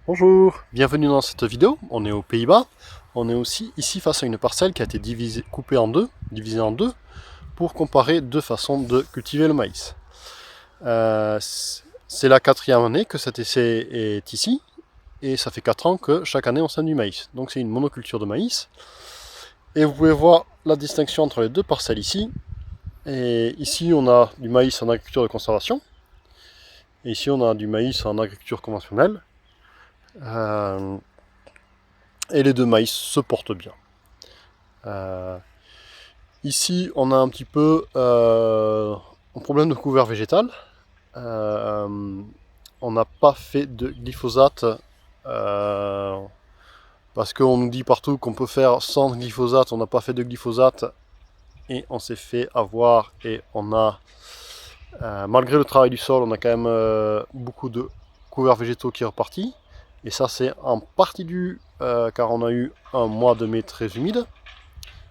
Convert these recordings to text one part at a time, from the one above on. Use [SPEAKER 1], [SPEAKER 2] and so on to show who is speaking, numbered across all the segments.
[SPEAKER 1] Bonjour, bienvenue dans cette vidéo. On est aux Pays-Bas. On est aussi ici face à une parcelle qui a été coupée en deux, divisée en deux, pour comparer deux façons de cultiver le maïs. C'est la quatrième année que cet essai est ici, et ça fait 4 ans que chaque année on sème du maïs. Donc c'est une monoculture de maïs. Et vous pouvez voir la distinction entre les deux parcelles ici. Et ici on a du maïs en agriculture de conservation, et ici on a du maïs en agriculture conventionnelle. Et les deux maïs se portent bien. Ici, on a un petit peu un problème de couvert végétal. On n'a pas fait de glyphosate parce qu'on nous dit partout qu'on peut faire sans glyphosate. On n'a pas fait de glyphosate et on s'est fait avoir. Et on a, malgré le travail du sol, on a quand même beaucoup de couverts végétaux qui est reparti. Et ça, c'est en partie dû car on a eu un mois de mai très humide.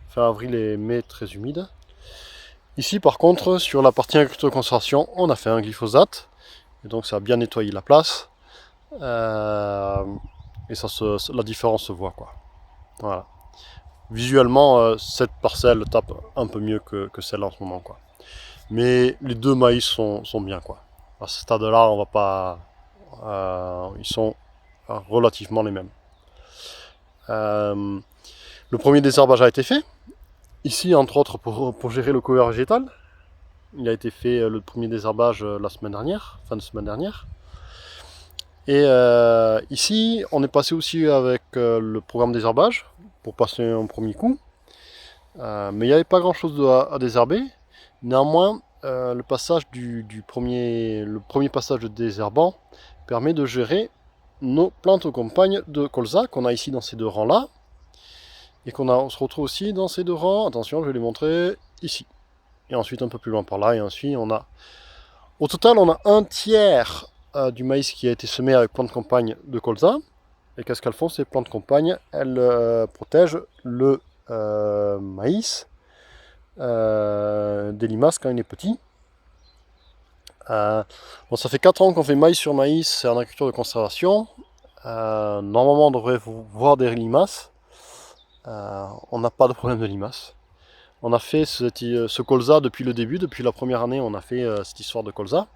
[SPEAKER 1] Fin avril et mai très humide. Ici, par contre, sur la partie agriculture de conservation, on a fait un glyphosate. Et donc, ça a bien nettoyé la place. Et la différence se voit, quoi. Voilà. Visuellement, cette parcelle tape un peu mieux que celle-là en ce moment, quoi. Mais les deux maïs sont bien, quoi. À ce stade-là, on va pas... ils sont relativement les mêmes. Le premier désherbage a été fait. Ici, entre autres, pour gérer le couvert végétal. Il a été fait le premier désherbage la semaine dernière, fin de semaine dernière. Et ici, on est passé aussi avec le programme désherbage pour passer un premier coup. Mais il n'y avait pas grand chose à désherber. Néanmoins, le premier passage de désherbant permet de gérer nos plantes compagnes de colza qu'on a ici dans ces deux rangs là. Et on se retrouve aussi dans ces deux rangs. Attention, je vais les montrer ici. Et ensuite un peu plus loin par là. Et ensuite, on a... Au total, on a un tiers du maïs qui a été semé avec plantes compagnes de colza. Et qu'est-ce qu'elles font ces plantes compagnes? Elles protègent le maïs des limaces quand il est petit. Bon, ça fait 4 ans qu'on fait maïs sur maïs, c'est en agriculture de conservation. Normalement, on devrait voir des limaces. On n'a pas de problème de limaces. On a fait ce colza depuis le début, depuis la première année, on a fait cette histoire de colza.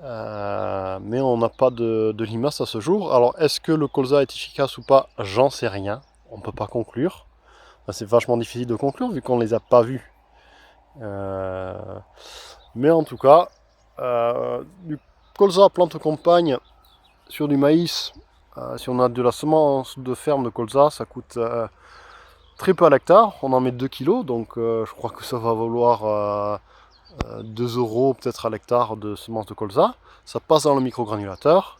[SPEAKER 1] Mais on n'a pas de limaces à ce jour. Alors, est-ce que le colza est efficace ou pas? J'en sais rien. On ne peut pas conclure. Enfin, c'est vachement difficile de conclure vu qu'on ne les a pas vus. Mais en tout cas, du colza plante compagne sur du maïs, si on a de la semence de ferme de colza, ça coûte très peu à l'hectare. On en met 2 kilos, donc je crois que ça va valoir 2 euros peut-être à l'hectare de semences de colza. Ça passe dans le microgranulateur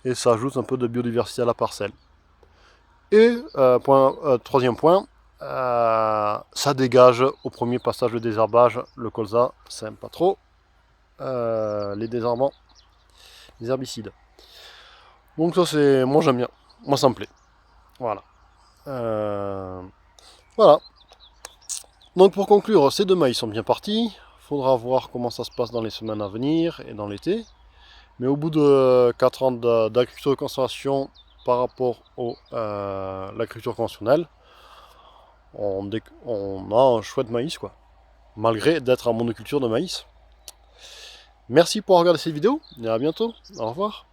[SPEAKER 1] et ça ajoute un peu de biodiversité à la parcelle. Et troisième point, ça dégage au premier passage de désherbage. Le colza, ça n'aime pas trop les désherbants, les herbicides. Donc ça c'est, moi j'aime bien, moi ça me plaît. Voilà. Voilà. Donc pour conclure, ces deux maïs sont bien partis. Faudra voir comment ça se passe dans les semaines à venir et dans l'été. Mais au bout de 4 ans d'agriculture de conservation par rapport à l'agriculture conventionnelle, on a un chouette maïs, quoi. Malgré d'être en monoculture de maïs. Merci pour regarder cette vidéo et à bientôt. Au revoir.